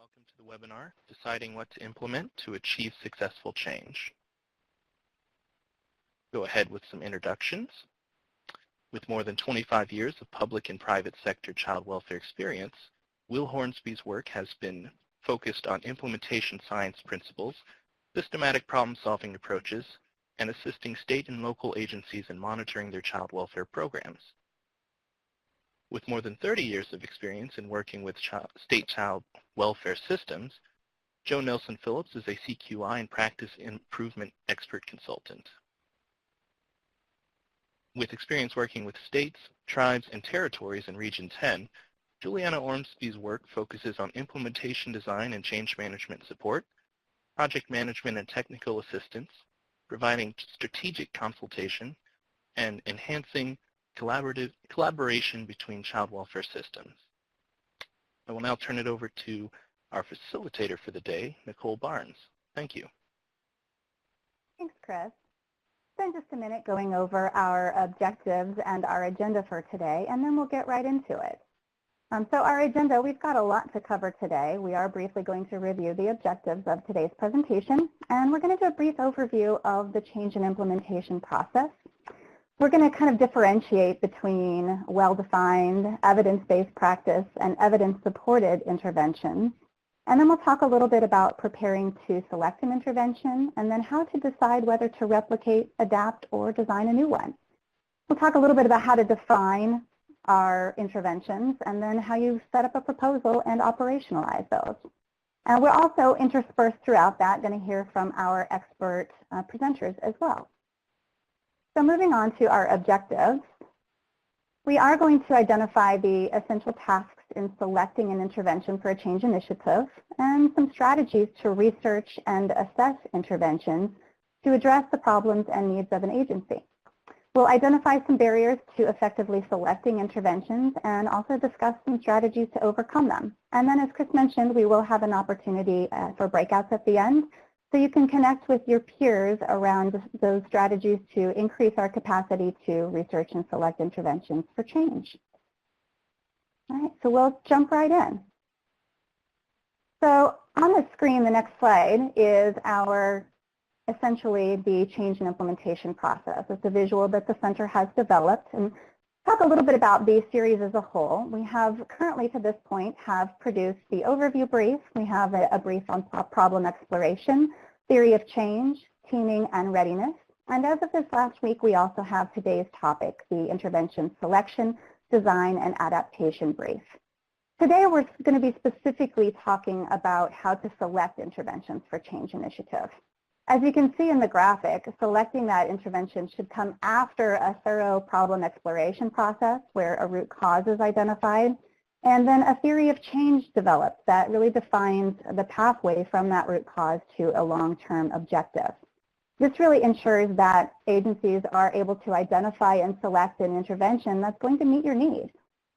Welcome to the webinar, Deciding What to Implement to Achieve Successful Change. Go ahead with some introductions. With more than 25 years of public and private sector child welfare experience, Will Hornsby's work has been focused on implementation science principles, systematic problem-solving approaches, and assisting state and local agencies in monitoring their child welfare programs. With more than 30 years of experience in working with state child welfare systems, Joe Nelson Phillips is a CQI and practice improvement expert consultant. With experience working with states, tribes, and territories in Region 10, Juliana Ormsby's work focuses on implementation design and change management support, project management and technical assistance, providing strategic consultation, and enhancing collaboration between child welfare systems. I will now turn it over to our facilitator for the day, Nicole Barnes. Thank you. Thanks, Chris. Spend just a minute going over our objectives and our agenda for today, and then we'll get right into it. So our agenda, we've got a lot to cover today. We are briefly going to review the objectives of today's presentation, and we're going to do a brief overview of the change and implementation process. We're going to kind of differentiate between well-defined, evidence-based practice and evidence-supported interventions. And then we'll talk a little bit about preparing to select an intervention and then how to decide whether to replicate, adapt, or design a new one. We'll talk a little bit about how to define our interventions and then how you set up a proposal and operationalize those. And we're also interspersed throughout that going to hear from our expert presenters as well. So moving on to our objectives, we are going to identify the essential tasks in selecting an intervention for a change initiative and some strategies to research and assess interventions to address the problems and needs of an agency. We'll identify some barriers to effectively selecting interventions and also discuss some strategies to overcome them. And then as Chris mentioned, we will have an opportunity for breakouts at the end, so you can connect with your peers around those strategies to increase our capacity to research and select interventions for change. All right, so we'll jump right in. So on the screen, the next slide is essentially the change and implementation process. It's a visual that the center has developed. And talk a little bit about the series as a whole. We have currently to this point have produced the overview brief. We have a brief on problem exploration, theory of change, teaming, and readiness. And as of this last week, we also have today's topic, the intervention selection, design, and adaptation brief. Today, we're going to be specifically talking about how to select interventions for change initiative. As you can see in the graphic, selecting that intervention should come after a thorough problem exploration process where a root cause is identified, and then a theory of change develops that really defines the pathway from that root cause to a long-term objective. This really ensures that agencies are able to identify and select an intervention that's going to meet your need.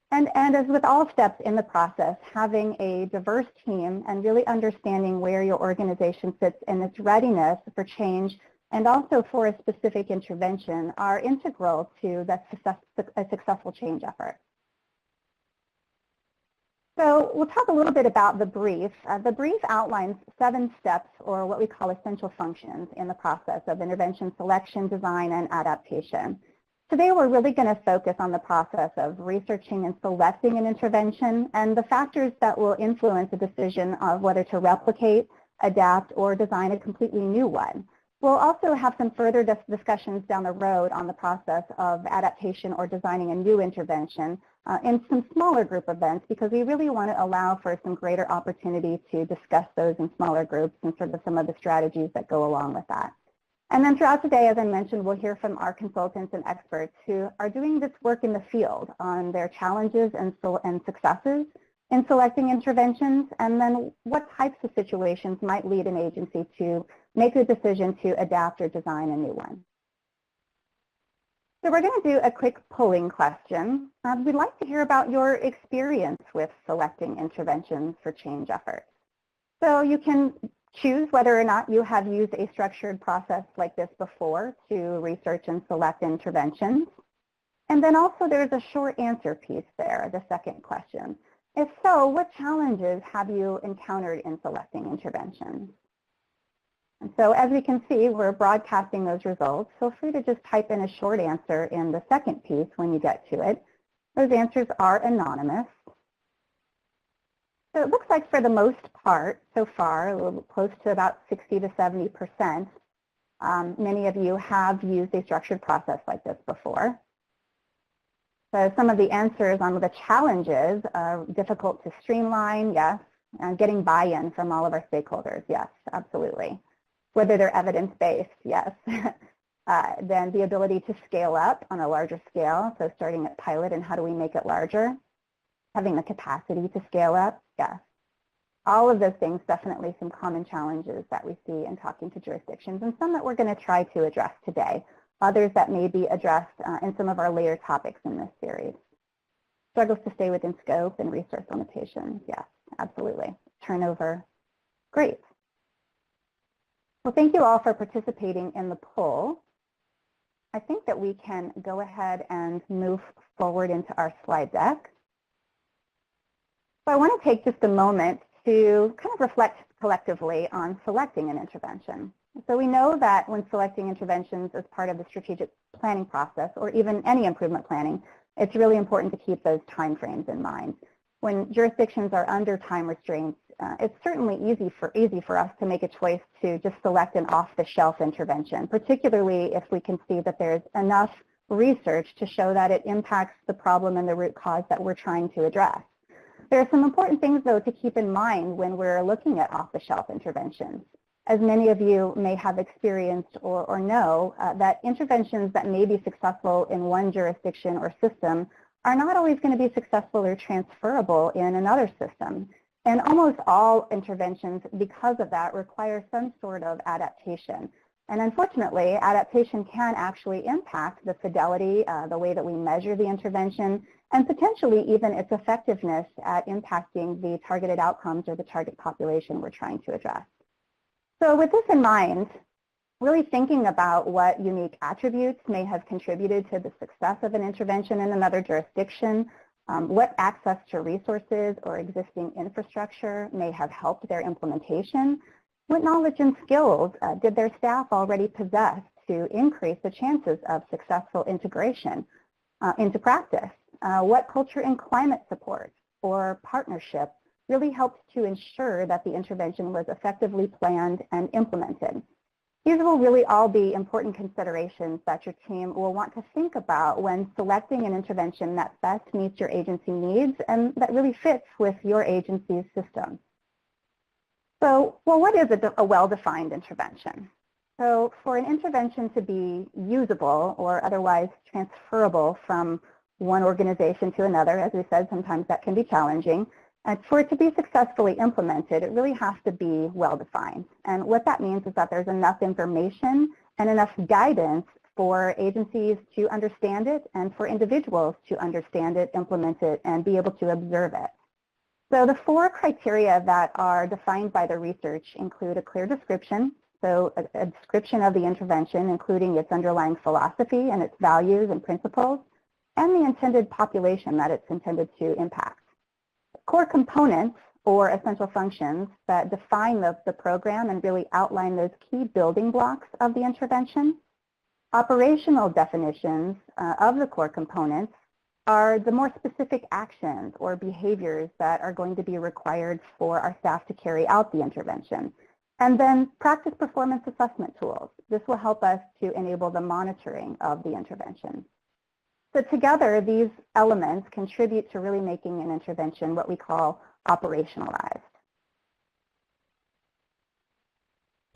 And as with all steps in the process, having a diverse team and really understanding where your organization sits in its readiness for change and also for a specific intervention are integral to a successful change effort. So we'll talk a little bit about the brief. The brief outlines 7 steps, or what we call essential functions, in the process of intervention selection, design, and adaptation. Today, we're really going to focus on the process of researching and selecting an intervention and the factors that will influence the decision of whether to replicate, adapt, or design a completely new one. We'll also have some further discussions down the road on the process of adaptation or designing a new intervention in some smaller group events, because we really want to allow for some greater opportunity to discuss those in smaller groups and sort of some of the strategies that go along with that. And then throughout the day, as I mentioned, we'll hear from our consultants and experts who are doing this work in the field on their challenges and successes in selecting interventions, and then what types of situations might lead an agency to make the decision to adapt or design a new one. So we're going to do a quick polling question. We'd like to hear about your experience with selecting interventions for change efforts. So you can choose whether or not you have used a structured process like this before to research and select interventions. And then also there's a short answer piece there, the second question. If so, what challenges have you encountered in selecting interventions? And so as we can see, we're broadcasting those results. Feel free to just type in a short answer in the second piece when you get to it. Those answers are anonymous. So it looks like for the most part so far, a little close to about 60 to 70%, many of you have used a structured process like this before. So some of the answers on the challenges are difficult to streamline, yes, and getting buy-in from all of our stakeholders, yes, absolutely. Whether they're evidence-based, yes. Then the ability to scale up on a larger scale, so starting at pilot and how do we make it larger? Having the capacity to scale up, yes. All of those things, definitely some common challenges that we see in talking to jurisdictions, and some that we're going to try to address today. Others that may be addressed in some of our later topics in this series. Struggles to stay within scope and resource limitations, yes, absolutely. Turnover, great. Well, thank you all for participating in the poll. I think that we can go ahead and move forward into our slide deck. So I want to take just a moment to kind of reflect collectively on selecting an intervention. So we know that when selecting interventions as part of the strategic planning process, or even any improvement planning, it's really important to keep those timeframes in mind. When jurisdictions are under time restraints, it's certainly easy for us to make a choice to just select an off-the-shelf intervention, particularly if we can see that there's enough research to show that it impacts the problem and the root cause that we're trying to address. There are some important things, though, to keep in mind when we're looking at off-the-shelf interventions. As many of you may have experienced or know, that interventions that may be successful in one jurisdiction or system are not always going to be successful or transferable in another system. And almost all interventions, because of that, require some sort of adaptation. And unfortunately, adaptation can actually impact the fidelity, the way that we measure the intervention, and potentially even its effectiveness at impacting the targeted outcomes or the target population we're trying to address. So with this in mind, really thinking about what unique attributes may have contributed to the success of an intervention in another jurisdiction, what access to resources or existing infrastructure may have helped their implementation, what knowledge and skills did their staff already possess to increase the chances of successful integration into practice, what culture and climate support or partnership really helped to ensure that the intervention was effectively planned and implemented. These will really all be important considerations that your team will want to think about when selecting an intervention that best meets your agency needs and that really fits with your agency's system. So, well, what is a well-defined intervention? So for an intervention to be usable or otherwise transferable from one organization to another, as we said, sometimes that can be challenging. And for it to be successfully implemented, it really has to be well-defined. And what that means is that there's enough information and enough guidance for agencies to understand it and for individuals to understand it, implement it, and be able to observe it. So the 4 criteria that are defined by the research include a clear description, so a description of the intervention, including its underlying philosophy and its values and principles, and the intended population that it's intended to impact. Core components or essential functions that define the program and really outline those key building blocks of the intervention. Operational definitions of the core components are the more specific actions or behaviors that are going to be required for our staff to carry out the intervention. And then practice performance assessment tools. This will help us to enable the monitoring of the intervention. So together, these elements contribute to really making an intervention what we call operationalized.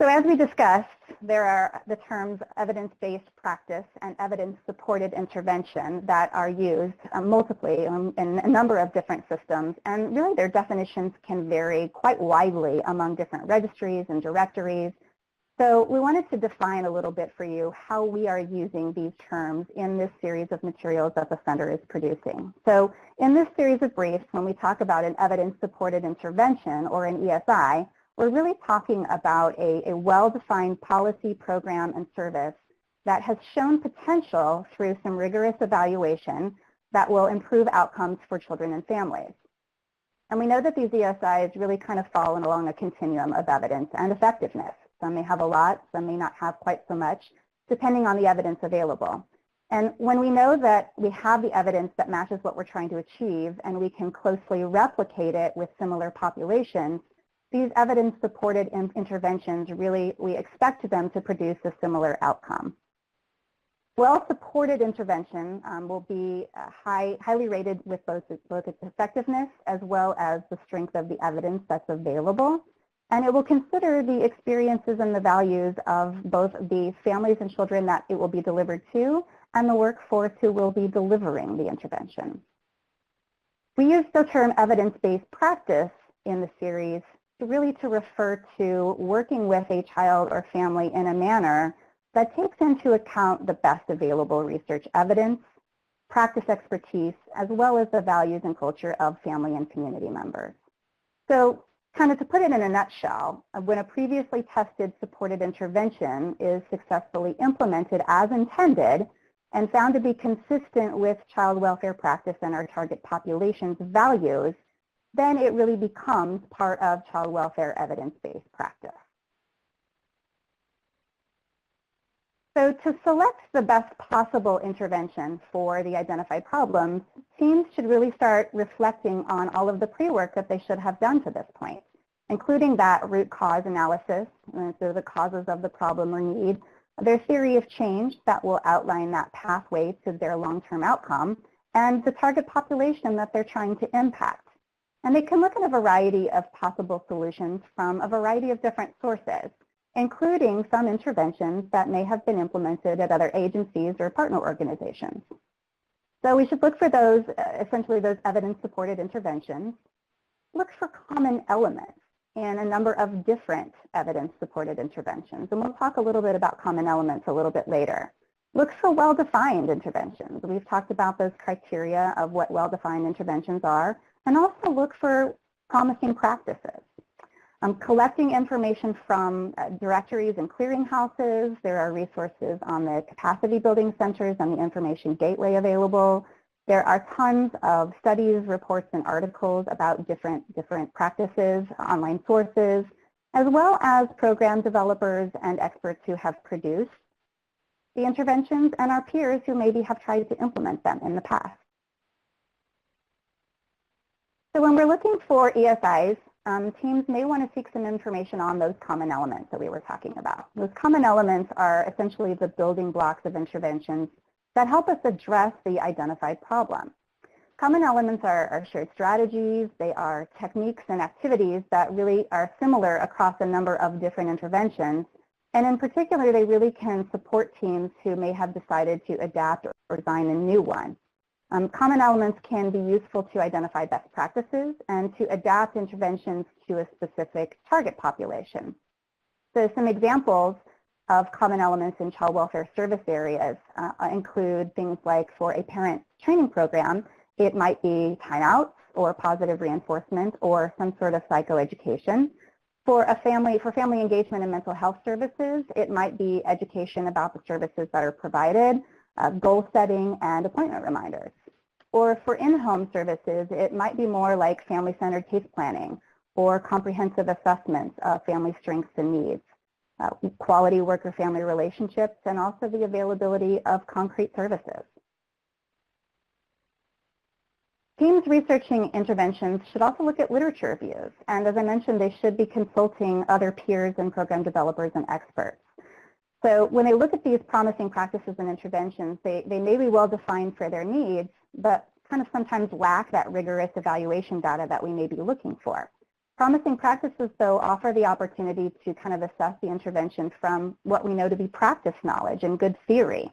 So as we discussed, there are the terms evidence-based practice and evidence-supported intervention that are used multiply in a number of different systems, and really their definitions can vary quite widely among different registries and directories. So we wanted to define a little bit for you how we are using these terms in this series of materials that the Center is producing. So in this series of briefs, when we talk about an evidence-supported intervention or an ESI, we're really talking about a well-defined policy, program, and service that has shown potential through some rigorous evaluation that will improve outcomes for children and families. And we know that these ESIs really kind of fall along a continuum of evidence and effectiveness. Some may have a lot, some may not have quite so much, depending on the evidence available. And when we know that we have the evidence that matches what we're trying to achieve and we can closely replicate it with similar populations, these evidence-supported interventions really, we expect them to produce a similar outcome. Well-supported intervention will be highly rated with both its effectiveness as well as the strength of the evidence that's available. And it will consider the experiences and the values of both the families and children that it will be delivered to and the workforce who will be delivering the intervention. We use the term evidence-based practice in the series really to refer to working with a child or family in a manner that takes into account the best available research evidence, practice expertise, as well as the values and culture of family and community members. So kind of to put it in a nutshell, when a previously tested supported intervention is successfully implemented as intended and found to be consistent with child welfare practice and our target population's values, then it really becomes part of child welfare evidence-based practice. So to select the best possible intervention for the identified problems, teams should really start reflecting on all of the pre-work that they should have done to this point, including that root cause analysis, so the causes of the problem or need, their theory of change that will outline that pathway to their long-term outcome, and the target population that they're trying to impact. And they can look at a variety of possible solutions from a variety of different sources, including some interventions that may have been implemented at other agencies or partner organizations. So we should look for those, essentially those evidence-supported interventions. Look for common elements in a number of different evidence-supported interventions. And we'll talk a little bit about common elements a little bit later. Look for well-defined interventions. We've talked about those criteria of what well-defined interventions are. And also look for promising practices. Collecting information from directories and clearinghouses. There are resources on the capacity building centers and the information gateway available. There are tons of studies, reports, and articles about different practices, online sources, as well as program developers and experts who have produced the interventions and our peers who maybe have tried to implement them in the past. So when we're looking for ESIs, teams may want to seek some information on those common elements that we were talking about. Those common elements are essentially the building blocks of interventions that help us address the identified problem. Common elements are shared strategies, they are techniques and activities that really are similar across a number of different interventions, and in particular they really can support teams who may have decided to adapt or design a new one. Common elements can be useful to identify best practices and to adapt interventions to a specific target population. So some examples of common elements in child welfare service areas include things like for a parent training program, it might be timeouts or positive reinforcement or some sort of psychoeducation. For family engagement and mental health services, it might be education about the services that are provided, goal setting, and appointment reminders. Or for in-home services, it might be more like family-centered case planning or comprehensive assessments of family strengths and needs, quality worker-family relationships, and also the availability of concrete services. Teams researching interventions should also look at literature reviews, and as I mentioned, they should be consulting other peers and program developers and experts. So when they look at these promising practices and interventions, they may be well defined for their needs, but kind of sometimes lack that rigorous evaluation data that we may be looking for. Promising practices, though, offer the opportunity to kind of assess the intervention from what we know to be practice knowledge and good theory.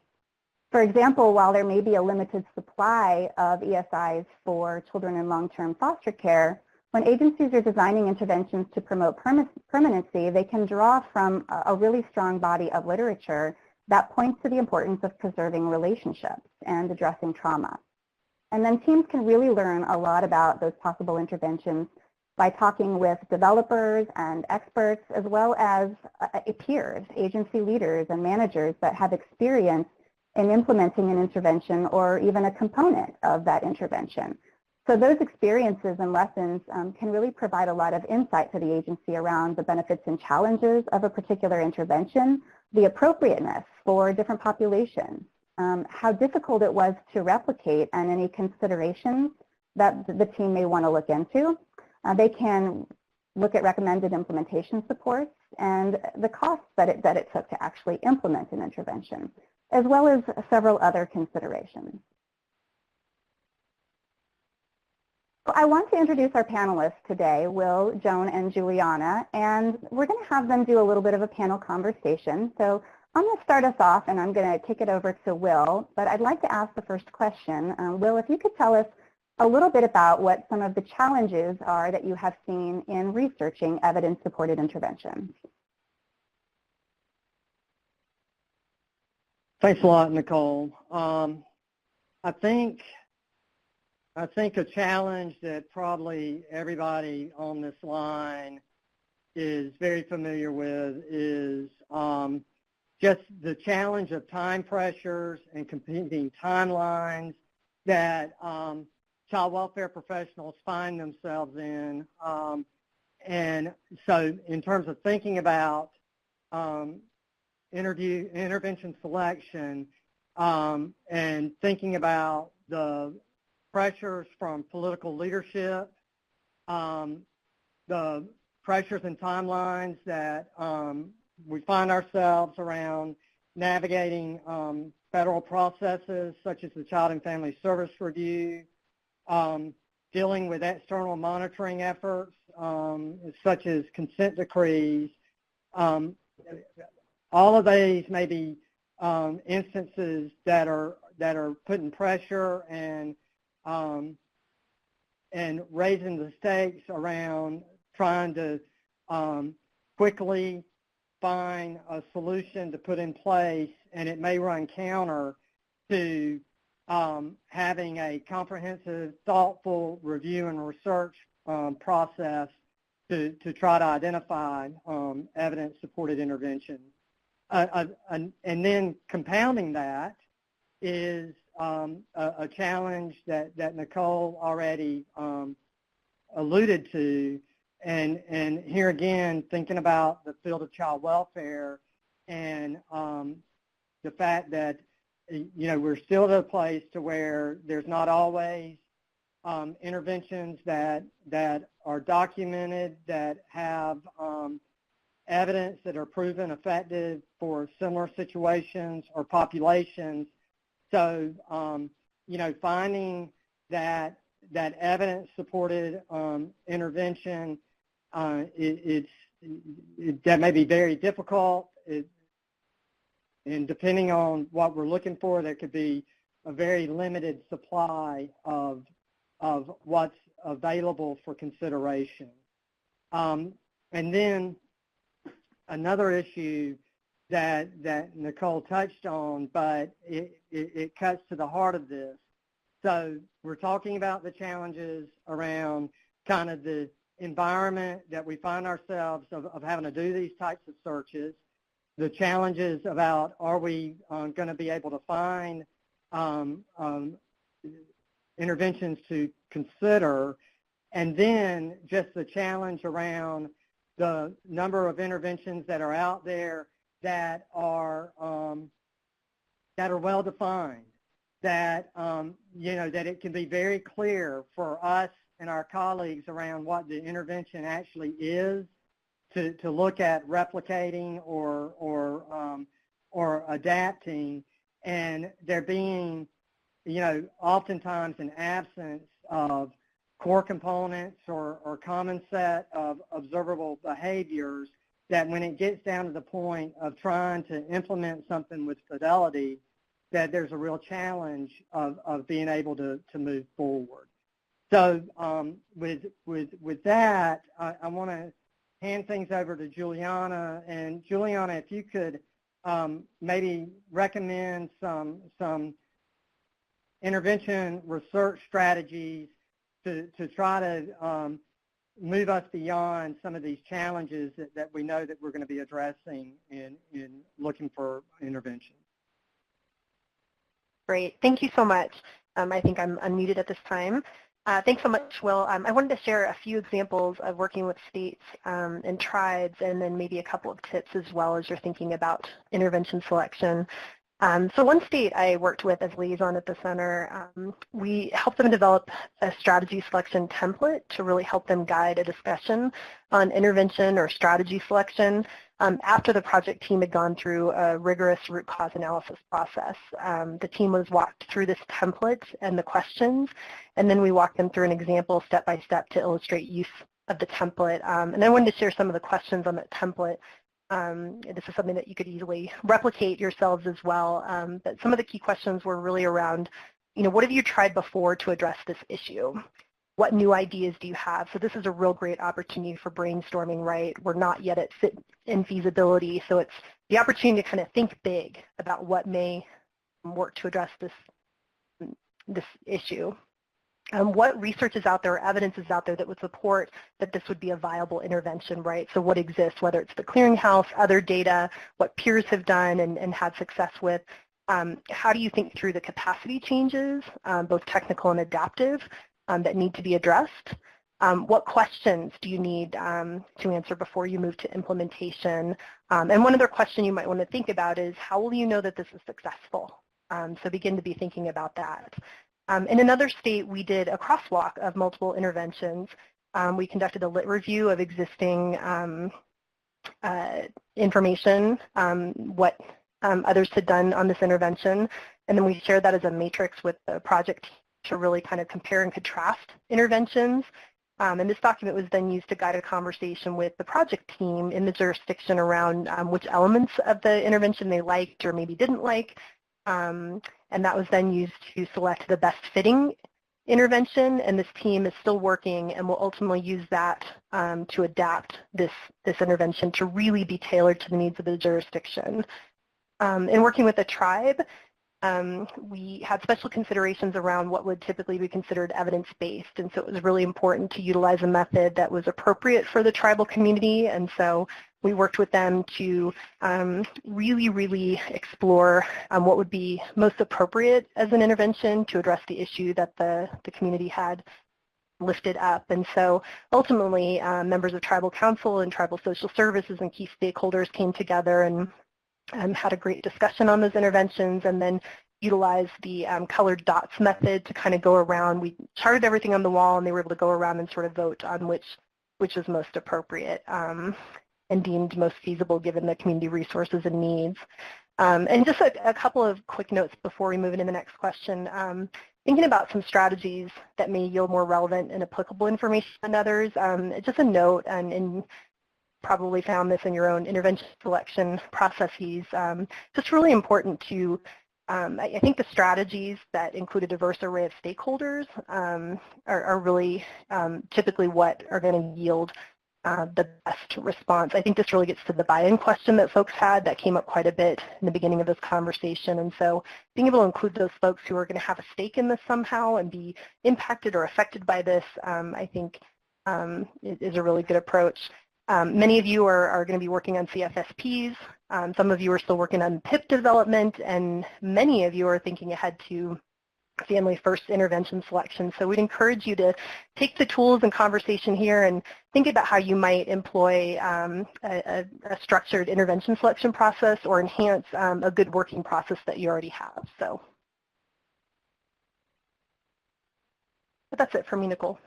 For example, while there may be a limited supply of ESIs for children in long-term foster care, when agencies are designing interventions to promote permanency, they can draw from a really strong body of literature that points to the importance of preserving relationships and addressing trauma. And then teams can really learn a lot about those possible interventions by talking with developers and experts, as well as peers, agency leaders and managers that have experience in implementing an intervention or even a component of that intervention. So those experiences and lessons can really provide a lot of insight to the agency around the benefits and challenges of a particular intervention, the appropriateness for different populations, how difficult it was to replicate, and any considerations that the team may want to look into. They can look at recommended implementation supports and the costs that it took to actually implement an intervention, as well as several other considerations. I want to introduce our panelists today, Will, Joan, and Juliana, and we're going to have them do a little bit of a panel conversation. So I'm going to start us off, and I'm going to kick it over to Will, but I'd like to ask the first question. Will, if you could tell us a little bit about what some of the challenges are that you have seen in researching evidence-supported interventions. Thanks a lot, Nicole. I think a challenge that probably everybody on this line is very familiar with is just the challenge of time pressures and competing timelines that child welfare professionals find themselves in. And so in terms of thinking about intervention selection and thinking about the pressures from political leadership, the pressures and timelines that we find ourselves around navigating federal processes such as the Child and Family Service Review, dealing with external monitoring efforts such as consent decrees. All of these may be instances that are putting pressure and raising the stakes around trying to quickly find a solution to put in place, and it may run counter to having a comprehensive, thoughtful review and research process to try to identify evidence-supported intervention. And then compounding that is a challenge that Nicole already alluded to, and here again, thinking about the field of child welfare and the fact that, you know, we're still at a place to where there's not always interventions that are documented, that have evidence that are proven effective for similar situations or populations. So, you know, finding that evidence-supported intervention, that may be very difficult. And depending on what we're looking for, there could be a very limited supply of what's available for consideration. And then another issue that Nicole touched on, but it cuts to the heart of this. So we're talking about the challenges around kind of the environment that we find ourselves of having to do these types of searches, the challenges about are we going to be able to find interventions to consider, and then just the challenge around the number of interventions that are out there that are well defined, that you know, that it can be very clear for us and our colleagues around what the intervention actually is, to look at replicating or adapting, and there being, you know, oftentimes an absence of core components or common set of observable behaviors that when it gets down to the point of trying to implement something with fidelity, that there's a real challenge of being able to move forward. So with that, I want to hand things over to Juliana. And Juliana, if you could maybe recommend some intervention research strategies to try to move us beyond some of these challenges that we know that we're going to be addressing in looking for intervention. Great. Thank you so much. I think I'm unmuted at this time. Thanks so much, Will. I wanted to share a few examples of working with states and tribes, and then maybe a couple of tips as well as you're thinking about intervention selection. So one state I worked with as liaison at the center, we helped them develop a strategy selection template to really help them guide a discussion on intervention or strategy selection after the project team had gone through a rigorous root cause analysis process. The team was walked through this template and the questions, and then we walked them through an example step by step to illustrate use of the template. And I wanted to share some of the questions on that template. This is something that you could easily replicate yourselves as well. But some of the key questions were really around, what have you tried before to address this issue? What new ideas do you have? So this is a real great opportunity for brainstorming, right? We're not yet at fit and feasibility, so it's the opportunity to kind of think big about what may work to address this issue. What research is out there, evidence is out there that would support that this would be a viable intervention, right? So what exists, whether it's the clearinghouse, other data, what peers have done and had success with. How do you think through the capacity changes, both technical and adaptive, that need to be addressed? What questions do you need to answer before you move to implementation? And one other question you might want to think about is, how will you know that this is successful? So begin to be thinking about that. In another state, we did a crosswalk of multiple interventions. We conducted a lit review of existing information, what others had done on this intervention, and then we shared that as a matrix with the project to really kind of compare and contrast interventions. And this document was then used to guide a conversation with the project team in the jurisdiction around which elements of the intervention they liked or maybe didn't like. And that was then used to select the best fitting intervention, and this team is still working and will ultimately use that to adapt this intervention to really be tailored to the needs of the jurisdiction. In working with the tribe, we had special considerations around what would typically be considered evidence-based, and so it was really important to utilize a method that was appropriate for the tribal community, and so we worked with them to really explore what would be most appropriate as an intervention to address the issue that the community had lifted up. And so ultimately, members of tribal council and tribal social services and key stakeholders came together and had a great discussion on those interventions, and then utilized the colored dots method to kind of go around. We charted everything on the wall, and they were able to go around and sort of vote on which is most appropriate and deemed most feasible given the community resources and needs. And just a couple of quick notes before we move into the next question. Thinking about some strategies that may yield more relevant and applicable information than others. Just a note, and probably found this in your own intervention selection processes, just really important to, I think the strategies that include a diverse array of stakeholders are really typically what are going to yield the best response. I think this really gets to the buy-in question that folks had that came up quite a bit in the beginning of this conversation. And so being able to include those folks who are going to have a stake in this somehow and be impacted or affected by this, I think is a really good approach. Many of you are going to be working on CFSPs. Some of you are still working on PIP development, and many of you are thinking ahead to family first intervention selection. So we'd encourage you to take the tools and conversation here and think about how you might employ a structured intervention selection process or enhance a good working process that you already have. So, but that's it for me, Nicole.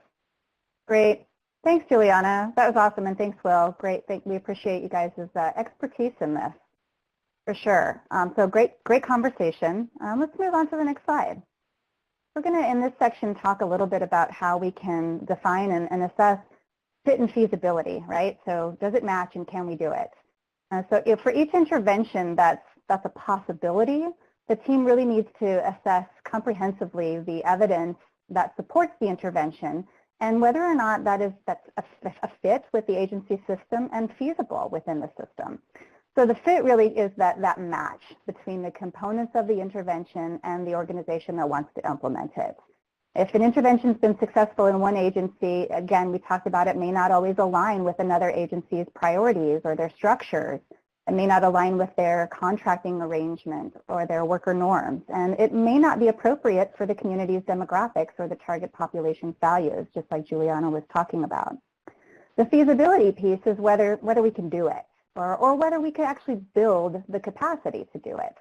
Great. Thanks, Juliana. That was awesome, and thanks, Will. Great. We appreciate you guys' expertise in this, for sure. So great conversation. Let's move on to the next slide. We're going to, in this section, talk a little bit about how we can define and assess fit and feasibility, right? So does it match and can we do it? So if for each intervention that's a possibility, the team really needs to assess comprehensively the evidence that supports the intervention and whether or not that's a fit with the agency system and feasible within the system. So the fit really is that match between the components of the intervention and the organization that wants to implement it. If an intervention's been successful in one agency, again, we talked about it may not always align with another agency's priorities or their structures. It may not align with their contracting arrangement or their worker norms, and it may not be appropriate for the community's demographics or the target population's values, just like Juliana was talking about. The feasibility piece is whether we can do it, or whether we could actually build the capacity to do it,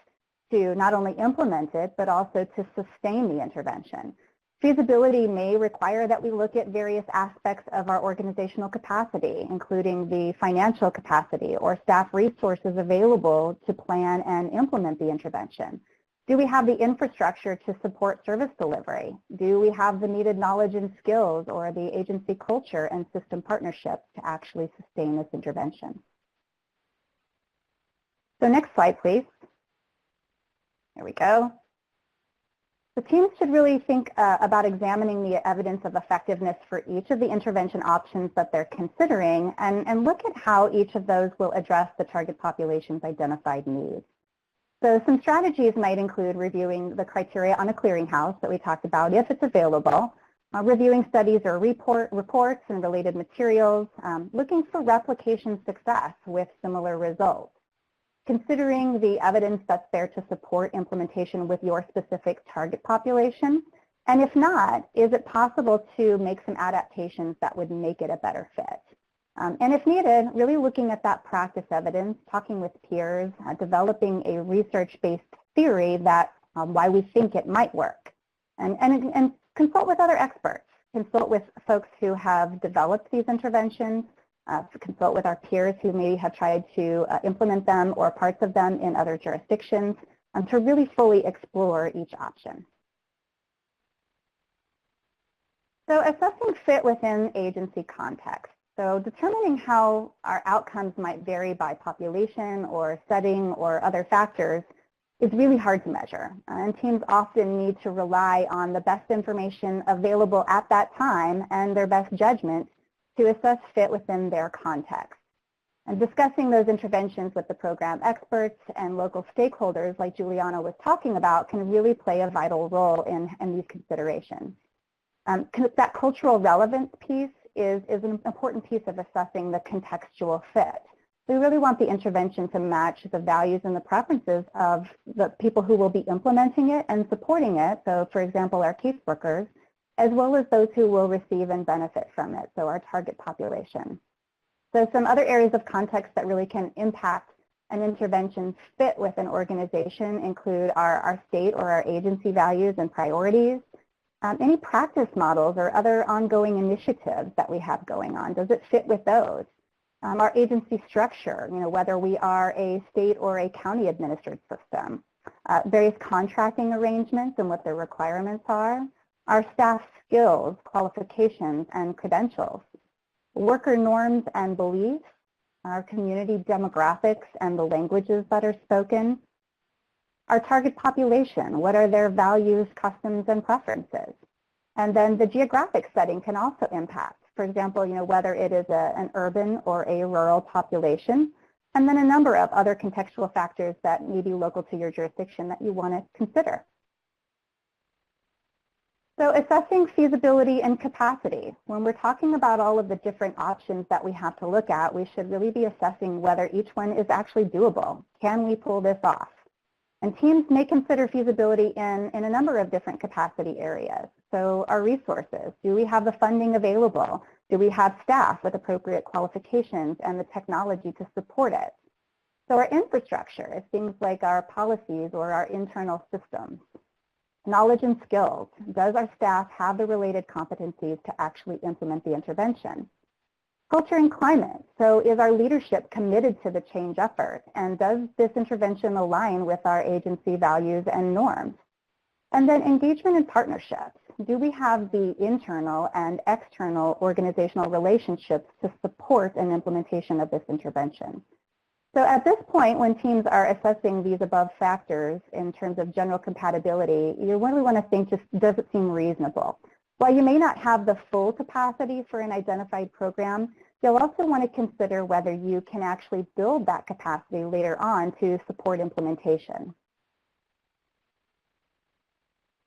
to not only implement it, but also to sustain the intervention. Feasibility may require that we look at various aspects of our organizational capacity, including the financial capacity or staff resources available to plan and implement the intervention. Do we have the infrastructure to support service delivery? Do we have the needed knowledge and skills or the agency culture and system partnerships to actually sustain this intervention? So next slide, please. There we go. The teams should really think about examining the evidence of effectiveness for each of the intervention options that they're considering and look at how each of those will address the target population's identified needs. So some strategies might include reviewing the criteria on a clearinghouse that we talked about if it's available, reviewing studies or reports and related materials, looking for replication success with similar results, considering the evidence that's there to support implementation with your specific target population, and if not, is it possible to make some adaptations that would make it a better fit? And if needed, really looking at that practice evidence, talking with peers, developing a research-based theory that why we think it might work, and consult with other experts, consult with folks who have developed these interventions, consult with our peers who maybe have tried to implement them or parts of them in other jurisdictions to really fully explore each option. So assessing fit within agency context. So determining how our outcomes might vary by population or setting or other factors is really hard to measure. And teams often need to rely on the best information available at that time and their best judgment to assess fit within their context. And discussing those interventions with the program experts and local stakeholders like Juliana was talking about can really play a vital role in these considerations. That cultural relevance piece is an important piece of assessing the contextual fit. We really want the intervention to match the values and the preferences of the people who will be implementing it and supporting it. So for example, our caseworkers, as well as those who will receive and benefit from it, so our target population. So some other areas of context that really can impact an intervention's fit with an organization include our state or our agency values and priorities, any practice models or other ongoing initiatives that we have going on. Does it fit with those? Our agency structure, whether we are a state or a county administered system, various contracting arrangements and what their requirements are, our staff skills, qualifications, and credentials, worker norms and beliefs, our community demographics and the languages that are spoken, our target population, what are their values, customs, and preferences. And then the geographic setting can also impact, for example, whether it is an urban or a rural population, and then a number of other contextual factors that may be local to your jurisdiction that you want to consider. So assessing feasibility and capacity. When we're talking about all of the different options that we have to look at, we should really be assessing whether each one is actually doable. Can we pull this off? And teams may consider feasibility in a number of different capacity areas. So our resources, do we have the funding available? Do we have staff with appropriate qualifications and the technology to support it? So our infrastructure is things like our policies or our internal systems. Knowledge and skills. Does our staff have the related competencies to actually implement the intervention? Culture and climate. So is our leadership committed to the change effort? And does this intervention align with our agency values and norms? And then engagement and partnerships. Do we have the internal and external organizational relationships to support an implementation of this intervention? So at this point, when teams are assessing these above factors in terms of general compatibility, you really want to think, just does it seem reasonable? While you may not have the full capacity for an identified program, you'll also want to consider whether you can actually build that capacity later on to support implementation.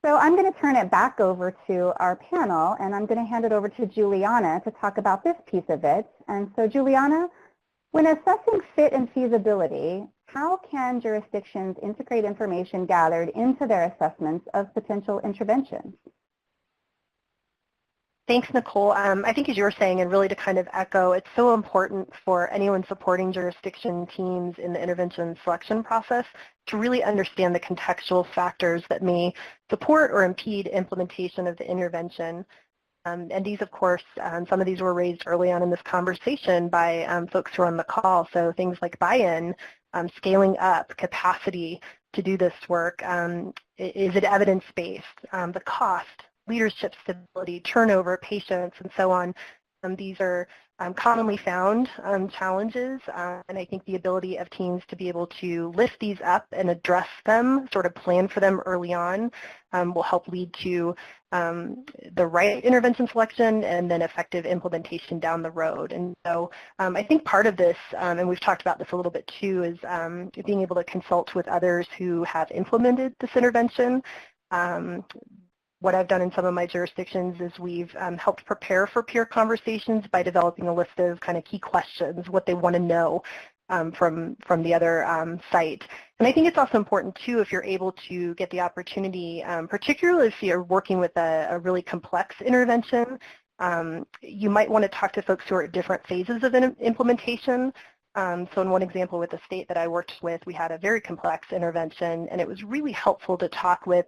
So I'm going to turn it back over to our panel, and I'm going to hand it over to Juliana to talk about this piece of it. And so Juliana, When assessing fit and feasibility, how can jurisdictions integrate information gathered into their assessments of potential interventions? Thanks, Nicole. I think as you were saying, and really to kind of echo, it's so important for anyone supporting jurisdiction teams in the intervention selection process to really understand the contextual factors that may support or impede implementation of the intervention. And these, of course, some of these were raised early on in this conversation by folks who are on the call. So things like buy-in, scaling up, capacity to do this work. Is it evidence-based? The cost, leadership stability, turnover, patience, and so on. These are commonly found challenges, and I think the ability of teams to be able to lift these up and address them, sort of plan for them early on, will help lead to the right intervention selection and then effective implementation down the road. And so I think part of this, and we've talked about this a little bit too, is being able to consult with others who have implemented this intervention. What I've done in some of my jurisdictions is we've helped prepare for peer conversations by developing a list of kind of key questions, what they want to know from the other site. And I think it's also important too if you're able to get the opportunity, particularly if you're working with a really complex intervention, you might want to talk to folks who are at different phases of implementation. So in one example with the state that I worked with, we had a very complex intervention, and it was really helpful to talk with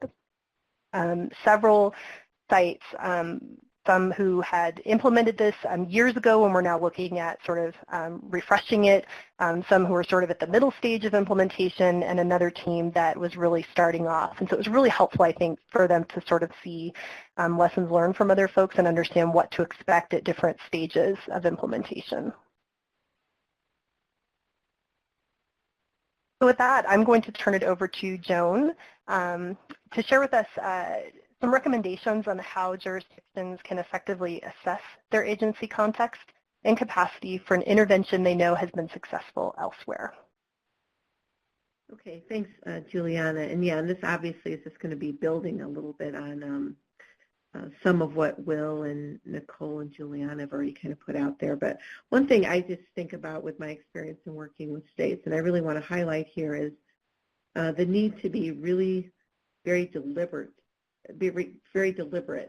several sites, some who had implemented this years ago and we're now looking at sort of refreshing it, some who were sort of at the middle stage of implementation, and another team that was really starting off. And so it was really helpful, I think, for them to sort of see lessons learned from other folks and understand what to expect at different stages of implementation. So with that, I'm going to turn it over to Joan to share with us some recommendations on how jurisdictions can effectively assess their agency context and capacity for an intervention they know has been successful elsewhere. Okay, thanks, Juliana. And yeah, and this obviously is just going to be building a little bit on some of what Will and Nicole and Juliana have already kind of put out there. But one thing I just think about with my experience in working with states, and I really want to highlight here, is the need to be really very deliberate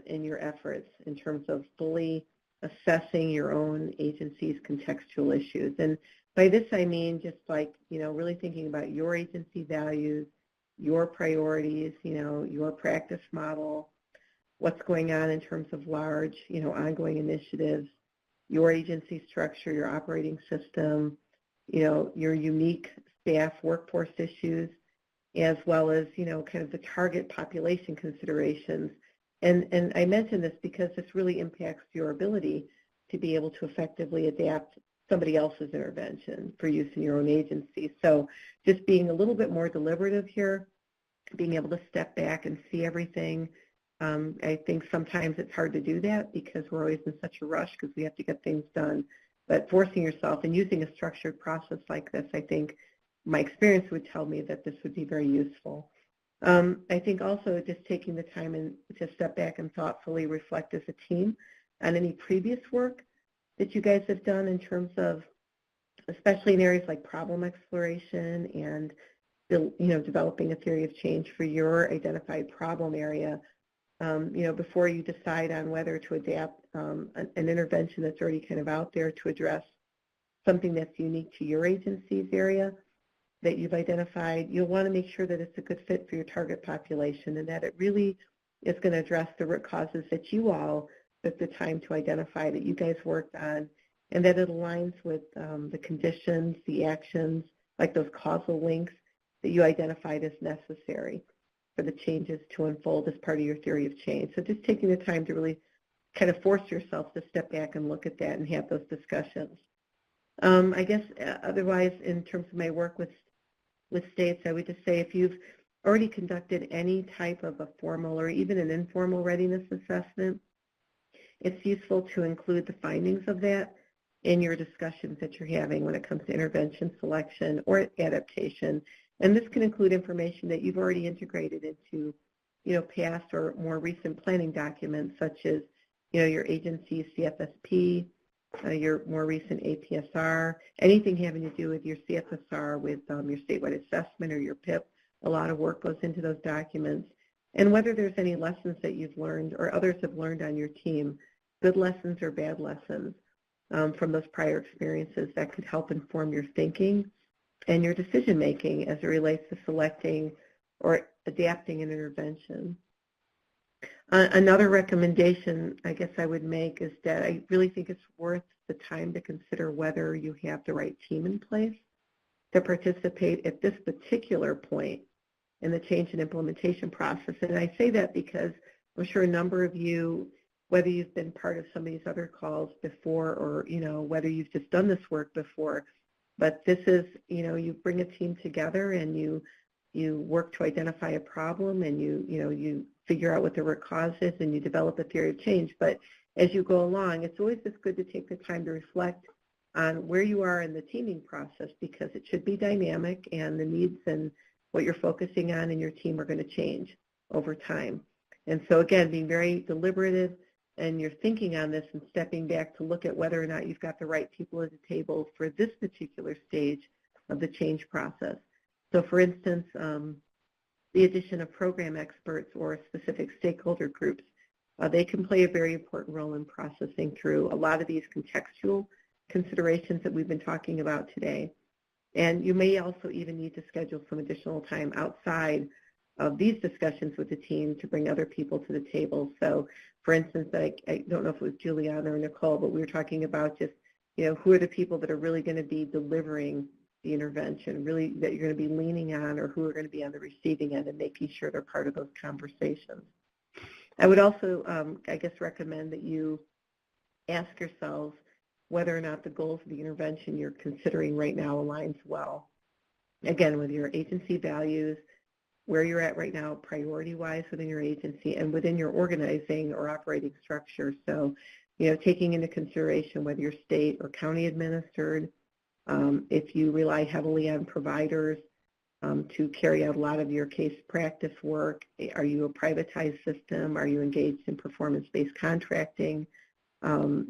in your efforts in terms of fully assessing your own agency's contextual issues. And by this I mean just like, really thinking about your agency values, your priorities, your practice model, what's going on in terms of large, ongoing initiatives, your agency structure, your operating system, your unique staff workforce issues, as well as, kind of the target population considerations. And I mention this because this really impacts your ability to be able to effectively adapt somebody else's intervention for use in your own agency. So just being a little bit more deliberative here, being able to step back and see everything. I think sometimes it's hard to do that because we're always in such a rush because we have to get things done. But forcing yourself and using a structured process like this, I think my experience would tell me that this would be very useful. I think also just taking the time and to step back and thoughtfully reflect as a team on any previous work that you guys have done in terms of, especially in areas like problem exploration and, developing a theory of change for your identified problem area. Before you decide on whether to adapt an intervention that's already kind of out there to address something that's unique to your agency's area that you've identified, you'll want to make sure that it's a good fit for your target population and that it really is going to address the root causes that you all took the time to identify that you guys worked on, and that it aligns with the conditions, the actions, like those causal links that you identified as necessary for the changes to unfold as part of your theory of change. So just taking the time to really kind of force yourself to step back and look at that and have those discussions. I guess otherwise, in terms of my work with states, I would just say if you've already conducted any type of a formal or even an informal readiness assessment, it's useful to include the findings of that in your discussions that you're having when it comes to intervention selection or adaptation. And this can include information that you've already integrated into, past or more recent planning documents, such as, your agency's CFSP, your more recent APSR, anything having to do with your CFSR, with your statewide assessment or your PIP. A lot of work goes into those documents. And whether there's any lessons that you've learned or others have learned on your team, good lessons or bad lessons from those prior experiences that could help inform your thinking and your decision making as it relates to selecting or adapting an intervention. Another recommendation I guess I would make is that I really think it's worth the time to consider whether you have the right team in place to participate at this particular point in the change and implementation process. And I say that because I'm sure a number of you, whether you've been part of some of these other calls before or, whether you've just done this work before, but this is, you bring a team together and you work to identify a problem and you figure out what the root cause is and you develop a theory of change. But as you go along, it's always just good to take the time to reflect on where you are in the teaming process, because it should be dynamic and the needs and what you're focusing on in your team are going to change over time. And so again, being very deliberative and you're thinking on this and stepping back to look at whether or not you've got the right people at the table for this particular stage of the change process. So for instance, the addition of program experts or specific stakeholder groups, they can play a very important role in processing through a lot of these contextual considerations that we've been talking about today. And you may also even need to schedule some additional time outside of these discussions with the team to bring other people to the table. So for instance, I don't know if it was Juliana or Nicole, but we were talking about just, who are the people that are really going to be delivering the intervention, really that you're going to be leaning on, or who are going to be on the receiving end, and making sure they're part of those conversations. I would also, recommend that you ask yourselves whether or not the goals of the intervention you're considering right now aligns well. Again, with your agency values, where you're at right now priority-wise within your agency and within your organizing or operating structure. So, taking into consideration whether you're state or county administered, if you rely heavily on providers to carry out a lot of your case practice work, are you a privatized system? Are you engaged in performance-based contracting? Do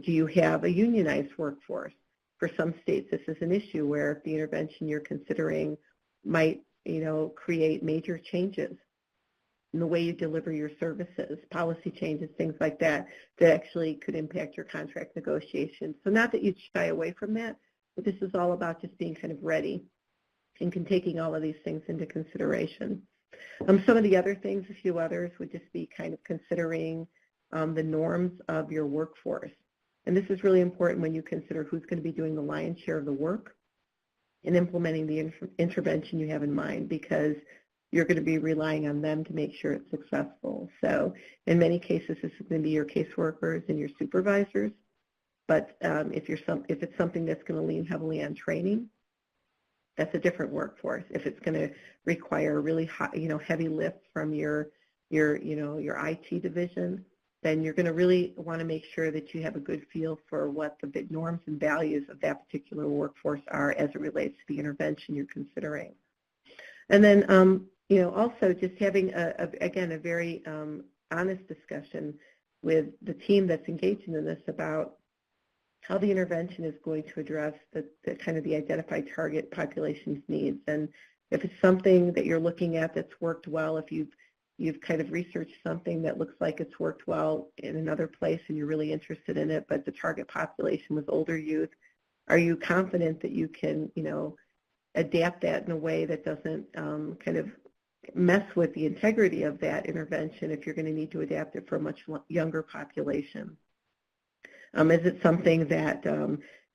you have a unionized workforce? For some states, this is an issue where if the intervention you're considering might, create major changes in the way you deliver your services, policy changes, things like that, that actually could impact your contract negotiations. So not that you'd shy away from that, but this is all about just being kind of ready and taking all of these things into consideration. Some of the other things, a few others, would just be kind of considering the norms of your workforce. And this is really important when you consider who's going to be doing the lion's share of the work and implementing the intervention you have in mind, because you're going to be relying on them to make sure it's successful. So in many cases, this is going to be your caseworkers and your supervisors. But if it's something that's going to lean heavily on training, that's a different workforce. If it's going to require a really high, heavy lift from your IT division, then you're going to really want to make sure that you have a good feel for what the big norms and values of that particular workforce are as it relates to the intervention you're considering. And then, also just having, a very honest discussion with the team that's engaged in this about how the intervention is going to address the identified target population's needs. And if it's something that you're looking at that's worked well, if you've kind of researched something that looks like it's worked well in another place and you're really interested in it, but the target population was older youth, are you confident that you can, adapt that in a way that doesn't kind of mess with the integrity of that intervention if you're going to need to adapt it for a much younger population? Is it something that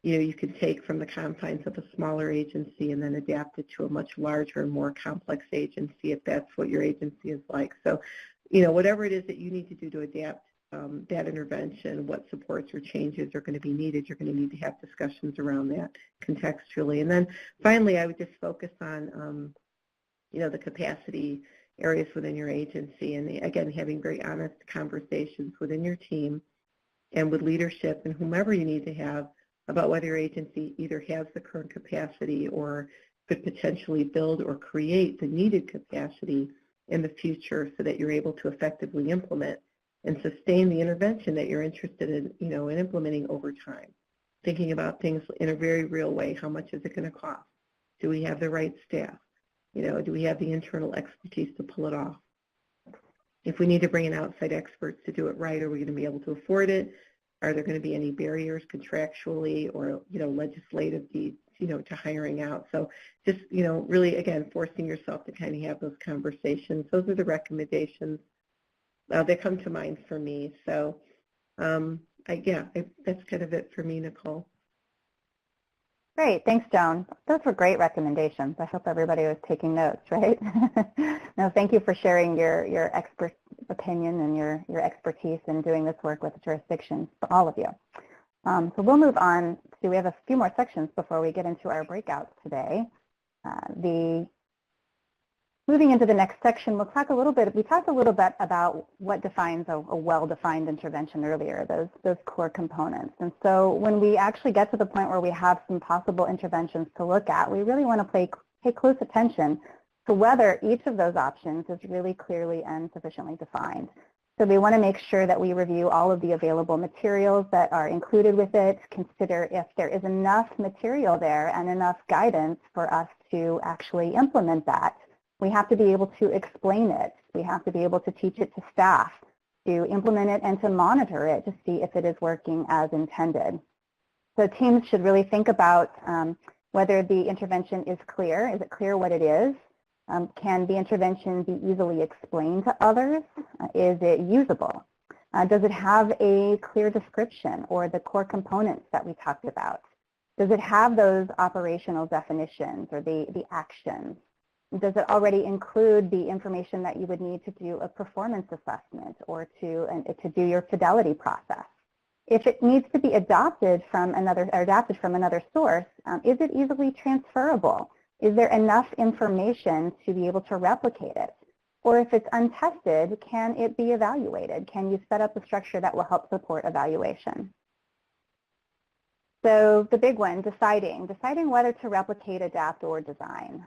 you can take from the confines of a smaller agency and then adapt it to a much larger and more complex agency if that's what your agency is like? So, whatever it is that you need to do to adapt that intervention, what supports or changes are going to be needed, you're going to need to have discussions around that contextually. And then finally, I would just focus on, the capacity areas within your agency, and again, having very honest conversations within your team and with leadership and whomever you need to have about whether your agency either has the current capacity or could potentially build or create the needed capacity in the future so that you're able to effectively implement and sustain the intervention that you're interested in, in implementing over time. Thinking about things in a very real way. How much is it going to cost? Do we have the right staff? Do we have the internal expertise to pull it off? If we need to bring in outside experts to do it right, are we going to be able to afford it? Are there going to be any barriers contractually or, legislatively, to hiring out? So just, really, again, forcing yourself to kind of have those conversations. Those are the recommendations that come to mind for me. So, that's kind of it for me, Nicole. Great. Thanks, Joan. Those were great recommendations. I hope everybody was taking notes, right? No, thank you for sharing your expert opinion and your expertise in doing this work with the jurisdictions, for all of you. So we'll move on to, we have a few more sections before we get into our breakouts today. Moving into the next section, we talked a little bit about what defines a well-defined intervention earlier, those core components. And so when we actually get to the point where we have some possible interventions to look at, we really want to pay close attention to whether each of those options is really clearly and sufficiently defined. So we want to make sure that we review all of the available materials that are included with it, consider if there is enough material there and enough guidance for us to actually implement that. We have to be able to explain it. We have to be able to teach it to staff, to implement it and to monitor it to see if it is working as intended. So teams should really think about whether the intervention is clear. Is it clear what it is? Can the intervention be easily explained to others? Is it usable? Does it have a clear description or the core components that we talked about? Does it have those operational definitions or the actions? Does it already include the information that you would need to do a performance assessment or to do your fidelity process? If it needs to be adopted from another source, is it easily transferable? Is there enough information to be able to replicate it? Or if it's untested, can it be evaluated? Can you set up a structure that will help support evaluation? So the big one, deciding whether to replicate, adapt, or design.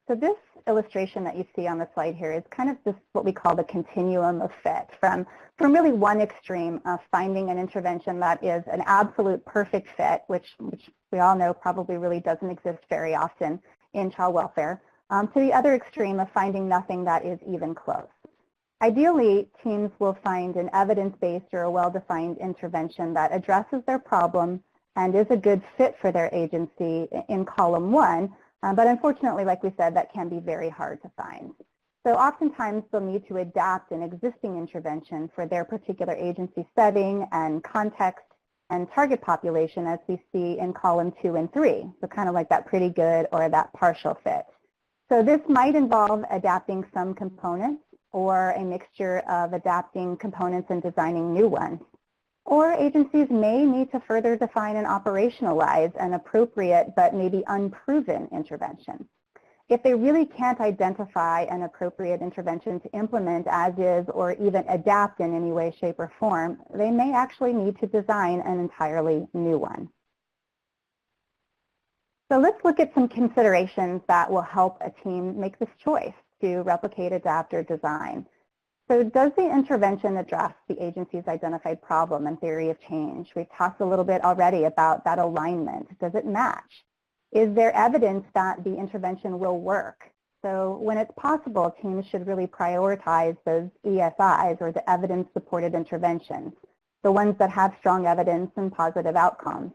So this illustration that you see on the slide here is kind of just what we call the continuum of fit, from really one extreme of finding an intervention that is an absolute perfect fit, which we all know probably really doesn't exist very often in child welfare, to the other extreme of finding nothing that is even close. Ideally, teams will find an evidence-based or a well-defined intervention that addresses their problem and is a good fit for their agency in column 1, but unfortunately, like we said, that can be very hard to find. So oftentimes they'll need to adapt an existing intervention for their particular agency setting and context and target population, as we see in column 2 and 3, so kind of like that pretty good or that partial fit. So this might involve adapting some components or a mixture of adapting components and designing new ones. Or agencies may need to further define and operationalize an appropriate but maybe unproven intervention. If they really can't identify an appropriate intervention to implement as is or even adapt in any way, shape, or form, they may actually need to design an entirely new one. So let's look at some considerations that will help a team make this choice to replicate, adapt, or design. So does the intervention address the agency's identified problem and theory of change? We've talked a little bit already about that alignment. Does it match? Is there evidence that the intervention will work? So when it's possible, teams should really prioritize those ESIs, or the evidence-supported interventions, the ones that have strong evidence and positive outcomes,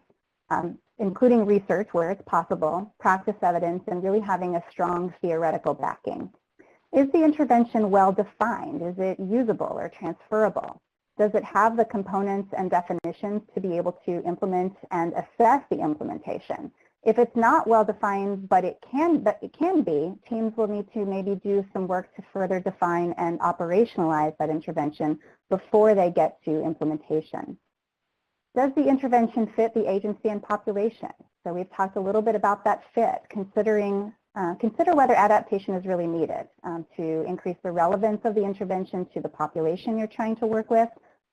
including research where it's possible, practice evidence, and really having a strong theoretical backing. Is the intervention well defined? Is it usable or transferable? Does it have the components and definitions to be able to implement and assess the implementation? If it's not well defined, but it can be, teams will need to maybe do some work to further define and operationalize that intervention before they get to implementation. Does the intervention fit the agency and population? So we've talked a little bit about that fit, consider whether adaptation is really needed to increase the relevance of the intervention to the population you're trying to work with,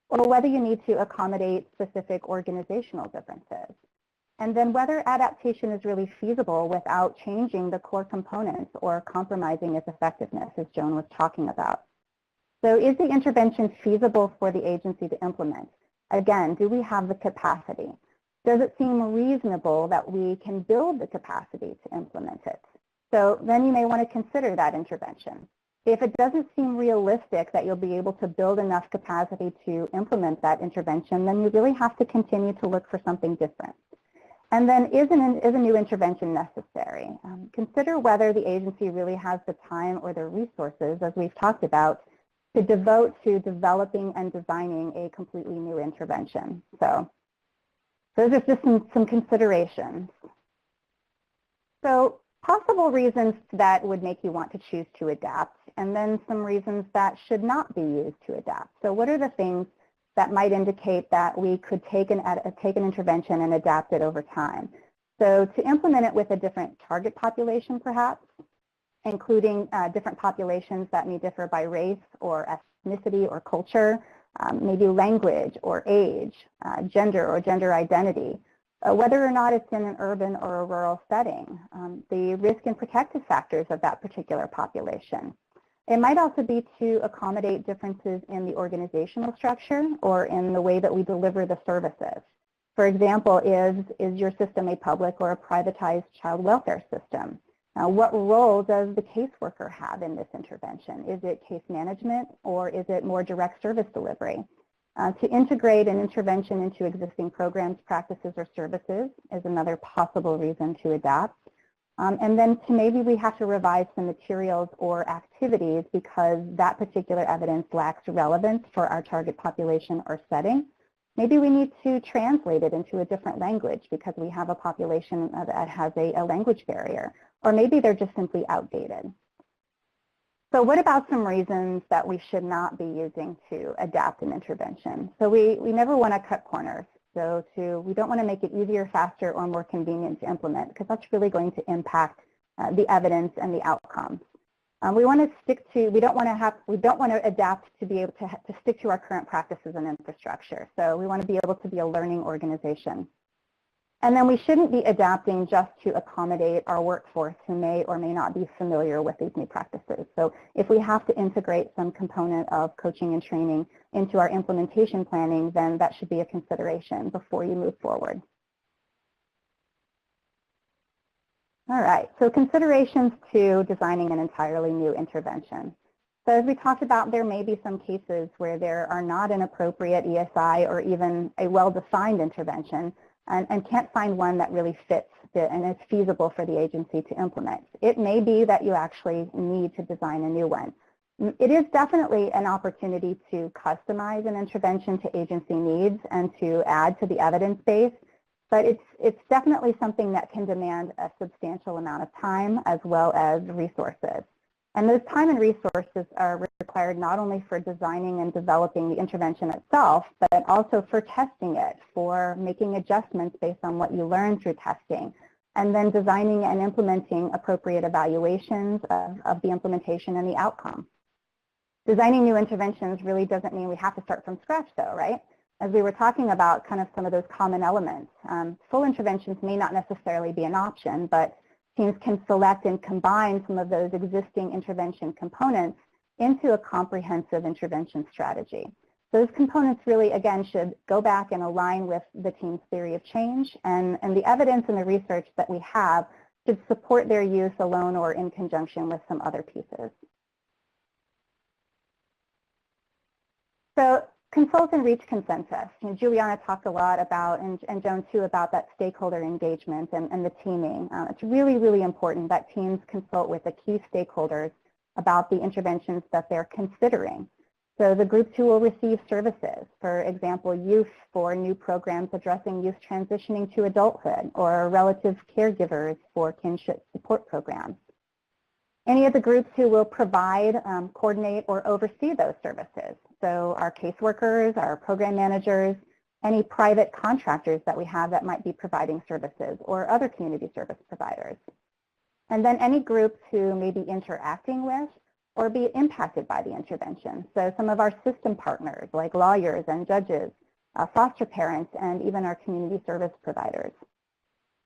or whether you need to accommodate specific organizational differences. And then whether adaptation is really feasible without changing the core components or compromising its effectiveness, as Joan was talking about. So is the intervention feasible for the agency to implement? Again, do we have the capacity? Does it seem reasonable that we can build the capacity to implement it? So then you may want to consider that intervention. If it doesn't seem realistic that you'll be able to build enough capacity to implement that intervention, then you really have to continue to look for something different. And then is a new intervention necessary? Consider whether the agency really has the time or the resources, as we've talked about, to devote to developing and designing a completely new intervention. So those are just some considerations. So possible reasons that would make you want to choose to adapt, and then some reasons that should not be used to adapt. So what are the things that might indicate that we could take an intervention and adapt it over time? So to implement it with a different target population, perhaps, including different populations that may differ by race or ethnicity or culture, maybe language or age, gender or gender identity, whether or not it's in an urban or a rural setting, the risk and protective factors of that particular population. It might also be to accommodate differences in the organizational structure or in the way that we deliver the services. For example, is your system a public or a privatized child welfare system? What role does the caseworker have in this intervention? Is it case management or is it more direct service delivery? To integrate an intervention into existing programs, practices, or services is another possible reason to adapt. And then maybe we have to revise some materials or activities because that particular evidence lacks relevance for our target population or setting. Maybe we need to translate it into a different language because we have a population that has a language barrier, or maybe they're just simply outdated. So what about some reasons that we should not be using to adapt an intervention? So we never want to cut corners. So we don't want to make it easier, faster, or more convenient to implement because that's really going to impact the evidence and the outcomes. We want to stick to, we don't want to adapt to be able to stick to our current practices and infrastructure. So we want to be able to be a learning organization. And then we shouldn't be adapting just to accommodate our workforce who may or may not be familiar with these new practices. So if we have to integrate some component of coaching and training into our implementation planning, then that should be a consideration before you move forward. All right, so considerations to designing an entirely new intervention. So as we talked about, there may be some cases where there are not an appropriate ESI or even a well-defined intervention and can't find one that really fits and is feasible for the agency to implement. It may be that you actually need to design a new one. It is definitely an opportunity to customize an intervention to agency needs and to add to the evidence base, but it's definitely something that can demand a substantial amount of time as well as resources. And those time and resources are required not only for designing and developing the intervention itself, but also for testing it, for making adjustments based on what you learn through testing, and then designing and implementing appropriate evaluations of the implementation and the outcome. Designing new interventions really doesn't mean we have to start from scratch though, right? As we were talking about kind of some of those common elements, full interventions may not necessarily be an option, but teams can select and combine some of those existing intervention components into a comprehensive intervention strategy. Those components really, again, should go back and align with the team's theory of change, and the evidence and the research that we have should support their use alone or in conjunction with some other pieces. So consult and reach consensus. Juliana talked a lot about, and Joan too, about that stakeholder engagement and the teaming. It's really, really important that teams consult with the key stakeholders about the interventions that they're considering. So the groups who will receive services, for example, youth for new programs addressing youth transitioning to adulthood, or relative caregivers for kinship support programs. Any of the groups who will provide, coordinate, or oversee those services. So our caseworkers, our program managers, any private contractors that we have that might be providing services, or other community service providers. And then any groups who may be interacting with or be impacted by the intervention. So some of our system partners like lawyers and judges, foster parents, and even our community service providers.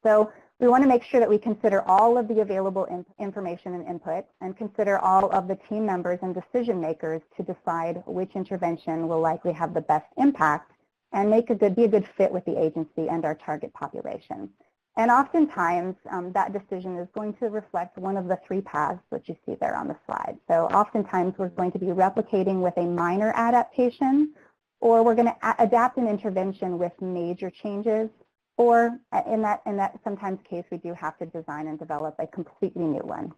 So We want to make sure that we consider all of the available information and input and consider all of the team members and decision makers to decide which intervention will likely have the best impact and be a good fit with the agency and our target population. And oftentimes, that decision is going to reflect one of the three paths that you see there on the slide. So oftentimes, we're going to be replicating with a minor adaptation, or we're going to adapt an intervention with major changes, or in that sometimes case, we do have to design and develop a completely new one.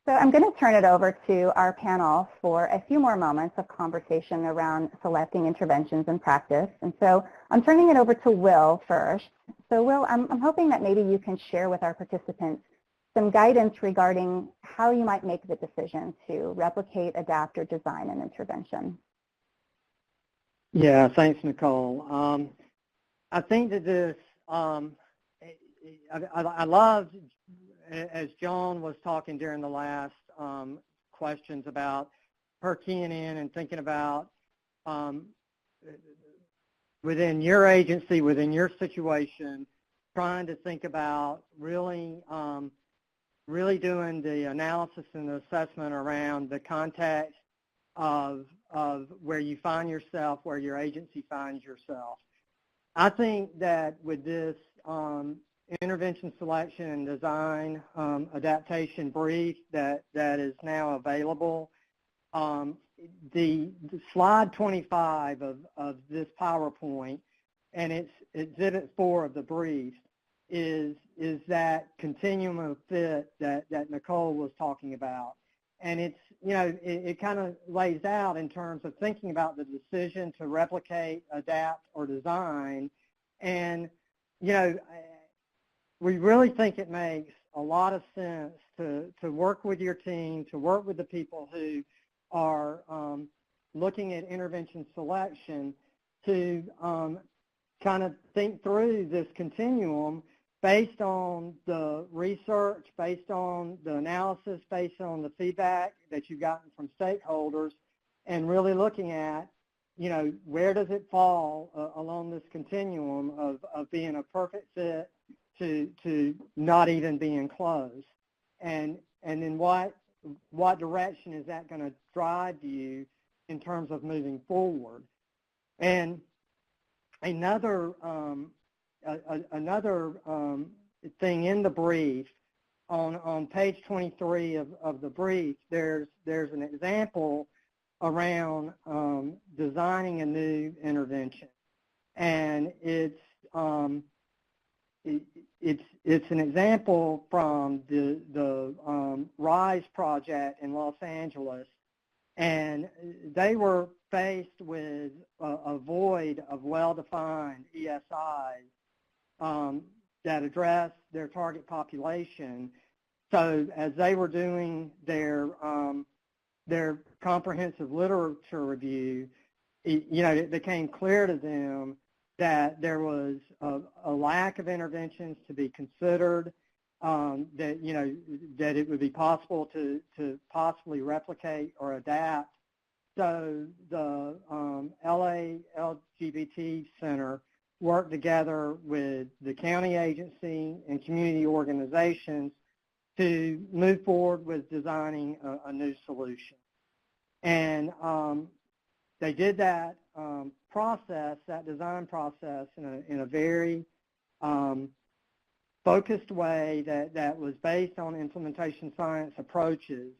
So I'm going to turn it over to our panel for a few more moments of conversation around selecting interventions in practice. And so I'm turning it over to Will first. So Will, I'm hoping that maybe you can share with our participants some guidance regarding how you might make the decision to replicate, adapt, or design an intervention. Yeah, thanks, Nicole. I think that this, I love, as John was talking during the last questions about her keying in and thinking about within your agency, within your situation, trying to think about really doing the analysis and the assessment around the context of where you find yourself, where your agency finds yourself. I think that with this intervention selection and design adaptation brief that is now available, the slide 25 of this PowerPoint, and it's exhibit 4 of the brief, is that continuum of fit that Nicole was talking about. And it's, it kind of lays out in terms of thinking about the decision to replicate, adapt, or design. And, we really think it makes a lot of sense to work with your team, to work with the people who are looking at intervention selection, to kind of think through this continuum based on the research, based on the analysis, based on the feedback that you've gotten from stakeholders, and really looking at, where does it fall along this continuum of being a perfect fit to not even being close, and then what direction is that going to drive you in terms of moving forward. And another thing in the brief, on page 23 of the brief, there's an example around designing a new intervention, and it's an example from the RISE project in Los Angeles, and they were faced with a void of well-defined ESIs that address their target population. So as they were doing their comprehensive literature review, it became clear to them that there was a lack of interventions to be considered, that it would be possible to possibly replicate or adapt. So the LA LGBT Center worked together with the county agency and community organizations to move forward with designing a new solution. And they did that process, that design process, in a very focused way that was based on implementation science approaches.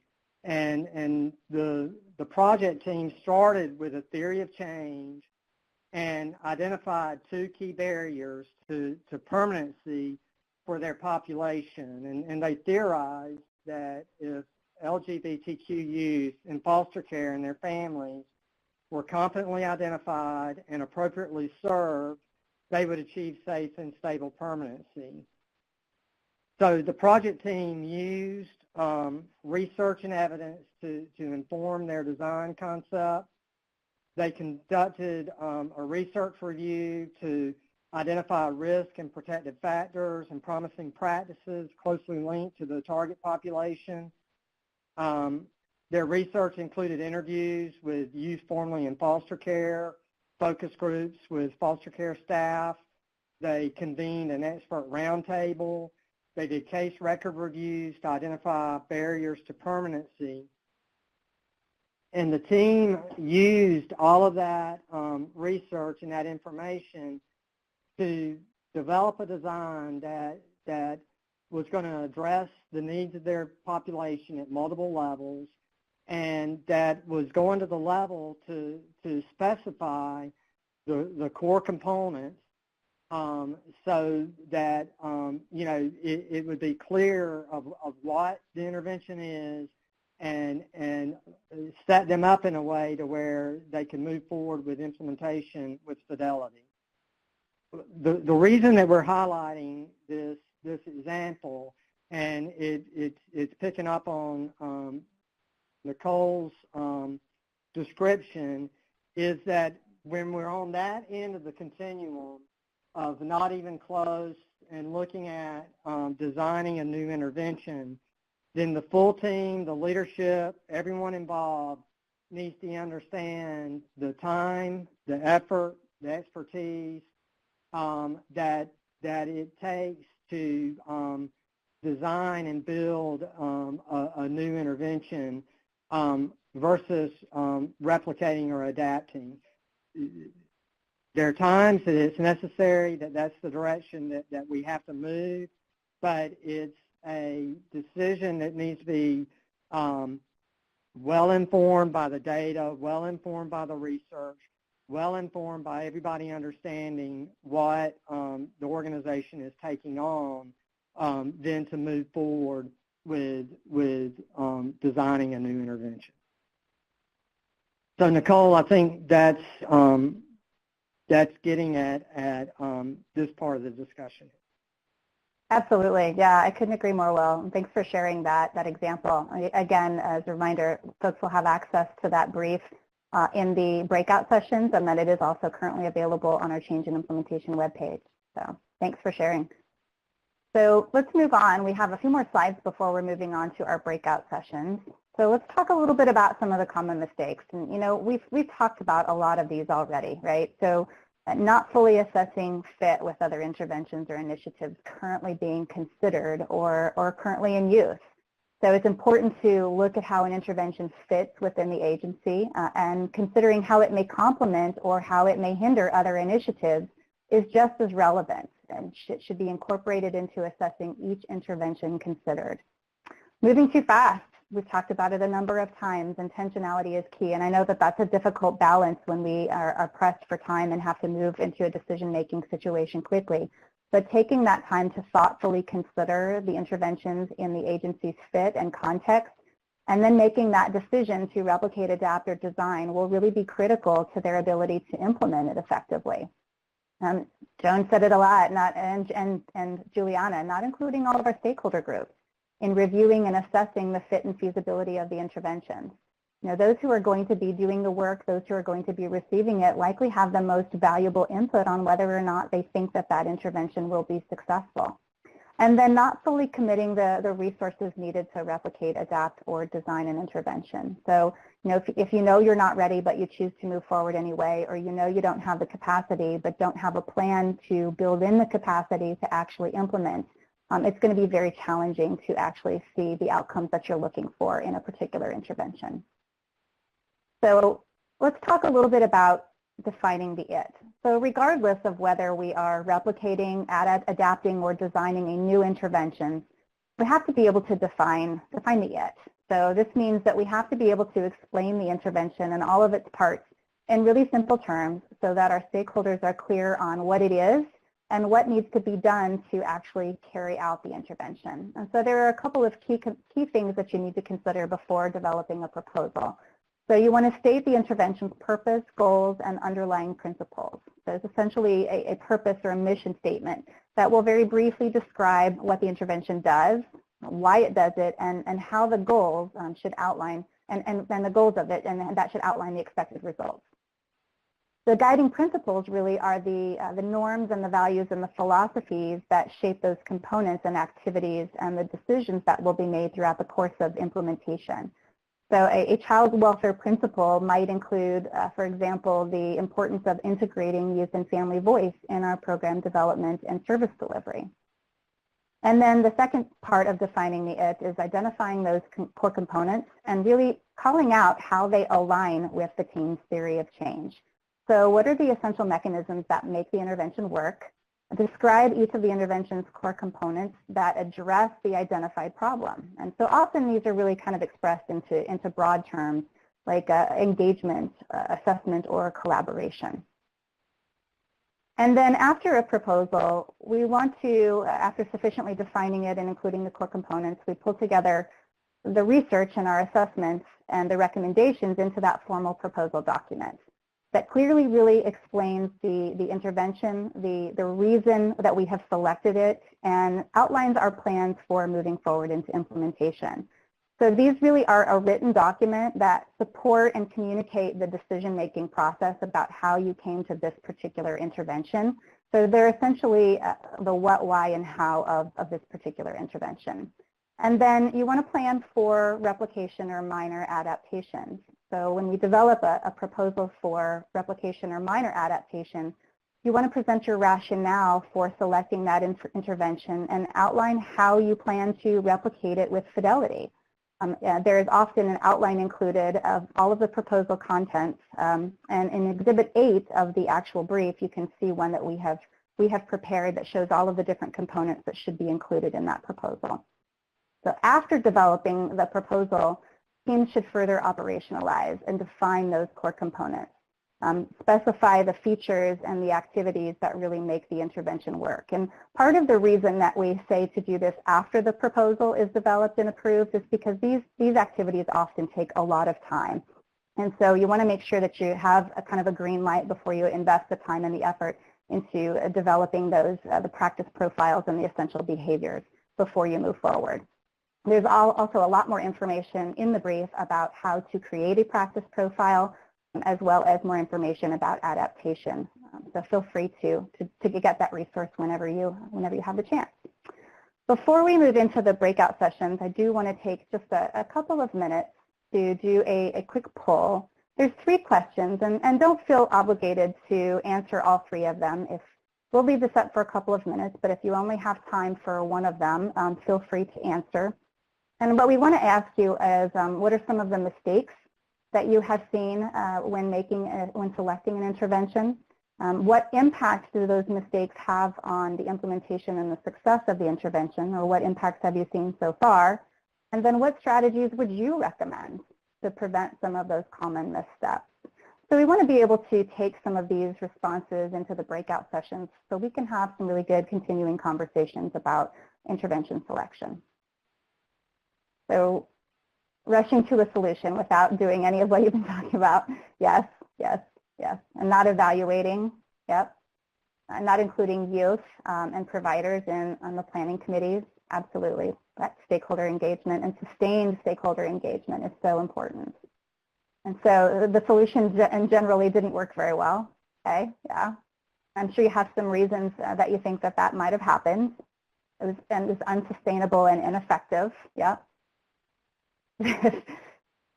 And the project team started with a theory of change and identified 2 key barriers to permanency for their population. And they theorized that if LGBTQ youth in foster care and their families were competently identified and appropriately served, they would achieve safe and stable permanency. So the project team used research and evidence to inform their design concept. They conducted a research review to identify risk and protective factors and promising practices closely linked to the target population. Their research included interviews with youth formerly in foster care, focus groups with foster care staff, They convened an expert roundtable. They did case record reviews to identify barriers to permanency. And the team used all of that research and that information to develop a design that was going to address the needs of their population at multiple levels, and that was going to the level to specify the core components so that it would be clear of what the intervention is, and set them up in a way to where they can move forward with implementation with fidelity. The reason that we're highlighting this example, and it's picking up on Nicole's description, is that when we're on that end of the continuum of not even close and looking at designing a new intervention, then the full team, the leadership, everyone involved needs to understand the time, the effort, the expertise that it takes to design and build a new intervention versus replicating or adapting. There are times that it's necessary, that's the direction that we have to move, but it's a decision that needs to be well informed by the data, well informed by the research, well informed by everybody understanding what the organization is taking on, then to move forward with designing a new intervention. So Nicole, I think that's getting at this part of the discussion. Absolutely. Yeah, I couldn't agree more, Will. And thanks for sharing that example. Again, as a reminder, folks will have access to that brief in the breakout sessions, and that it is also currently available on our Change and Implementation webpage. So thanks for sharing. So let's move on. We have a few more slides before we're moving on to our breakout sessions. So let's talk a little bit about some of the common mistakes. And we've talked about a lot of these already, right? So not fully assessing fit with other interventions or initiatives currently being considered or currently in use. So it's important to look at how an intervention fits within the agency and considering how it may complement or how it may hinder other initiatives is just as relevant and should be incorporated into assessing each intervention considered. Moving too fast. We've talked about it a number of times. Intentionality is key, and I know that that's a difficult balance when we are pressed for time and have to move into a decision-making situation quickly. But taking that time to thoughtfully consider the interventions in the agency's fit and context, and then making that decision to replicate, adapt, or design will really be critical to their ability to implement it effectively. Joan said it a lot, and Juliana, not including all of our stakeholder groups in reviewing and assessing the fit and feasibility of the intervention. Those who are going to be doing the work, those who are going to be receiving it, likely have the most valuable input on whether or not they think that intervention will be successful. And then not fully committing the resources needed to replicate, adapt, or design an intervention. So, if you know you're not ready, but you choose to move forward anyway, or you don't have the capacity, but don't have a plan to build in the capacity to actually implement, it's going to be very challenging to actually see the outcomes that you're looking for in a particular intervention. So let's talk a little bit about defining the it. So regardless of whether we are replicating, adapting, or designing a new intervention, we have to be able to define the it. So this means that we have to be able to explain the intervention and all of its parts in really simple terms so that our stakeholders are clear on what it is and what needs to be done to actually carry out the intervention. And so there are a couple of key things that you need to consider before developing a proposal. So you want to state the intervention's purpose, goals, and underlying principles. So it's essentially a purpose or a mission statement that will very briefly describe what the intervention does, why it does it, and how the goals should outline, and the goals of it, and that should outline the expected results. The guiding principles really are the norms and the values and the philosophies that shape those components and activities and the decisions that will be made throughout the course of implementation. So a child welfare principle might include, for example, the importance of integrating youth and family voice in our program development and service delivery. And then the second part of defining the IT is identifying those core components and really calling out how they align with the team's theory of change. So what are the essential mechanisms that make the intervention work? Describe each of the intervention's core components that address the identified problem. And so often these are really kind of expressed into broad terms like engagement, assessment, or collaboration. And then after a proposal, we want to, after sufficiently defining it and including the core components, we pull together the research and our assessments and the recommendations into that formal proposal document that clearly really explains the intervention, the reason that we have selected it, and outlines our plans for moving forward into implementation. So these really are a written document that support and communicate the decision-making process about how you came to this particular intervention. So they're essentially the what, why, and how of this particular intervention. And then you want to plan for replication or minor adaptations. So when we develop a proposal for replication or minor adaptation, you want to present your rationale for selecting that intervention and outline how you plan to replicate it with fidelity. There is often an outline included of all of the proposal contents, and in Exhibit 8 of the actual brief, you can see one that we have prepared that shows all of the different components that should be included in that proposal. So after developing the proposal, teams should further operationalize and define those core components, specify the features and the activities that really make the intervention work. And part of the reason that we say to do this after the proposal is developed and approved is because these activities often take a lot of time. And so you want to make sure that you have a kind of a green light before you invest the time and the effort into developing those, the practice profiles and the essential behaviors before you move forward. There's also a lot more information in the brief about how to create a practice profile, as well as more information about adaptation. So feel free to get that resource whenever you have the chance. Before we move into the breakout sessions, I do want to take just a couple of minutes to do a quick poll. There's 3 questions, and don't feel obligated to answer all 3 of them. We'll leave this up for a couple of minutes, but if you only have time for one of them, feel free to answer. And what we want to ask you is, what are some of the mistakes that you have seen when selecting an intervention? What impact do those mistakes have on the implementation and the success of the intervention, or what impacts have you seen so far? And then what strategies would you recommend to prevent some of those common missteps? So we want to be able to take some of these responses into the breakout sessions so we can have some really good continuing conversations about intervention selection. So rushing to a solution without doing any of what you've been talking about. Yes, yes, yes. And not evaluating. Yep. And not including youth and providers on the planning committees. Absolutely. That stakeholder engagement and sustained stakeholder engagement is so important. And so the solution generally didn't work very well. Okay, yeah. I'm sure you have some reasons that you think that might have happened. It was unsustainable and ineffective. Yep.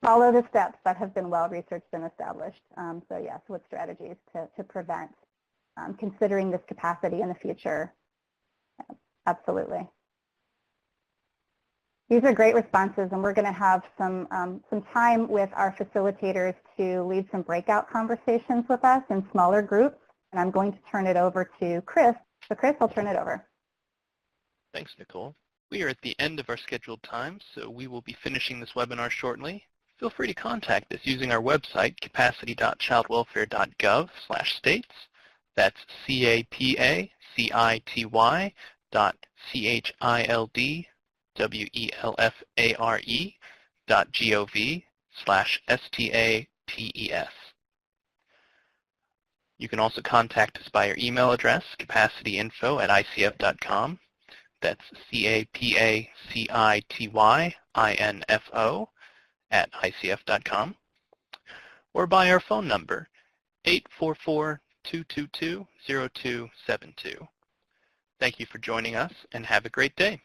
Follow the steps that have been well researched and established. So yes, what strategies to prevent considering this capacity in the future? Absolutely. These are great responses, and we're going to have some time with our facilitators to lead some breakout conversations with us in smaller groups. And I'm going to turn it over to Chris. So Chris, I'll turn it over. Thanks, Nicole. We are at the end of our scheduled time, so we will be finishing this webinar shortly. Feel free to contact us using our website, capacity.childwelfare.gov/states. That's capacity.childwelfare.gov/states. You can also contact us by our email address, capacityinfo@icf.com. That's capacityin@icf.com, or by our phone number, 844-222-0272. Thank you for joining us, and have a great day.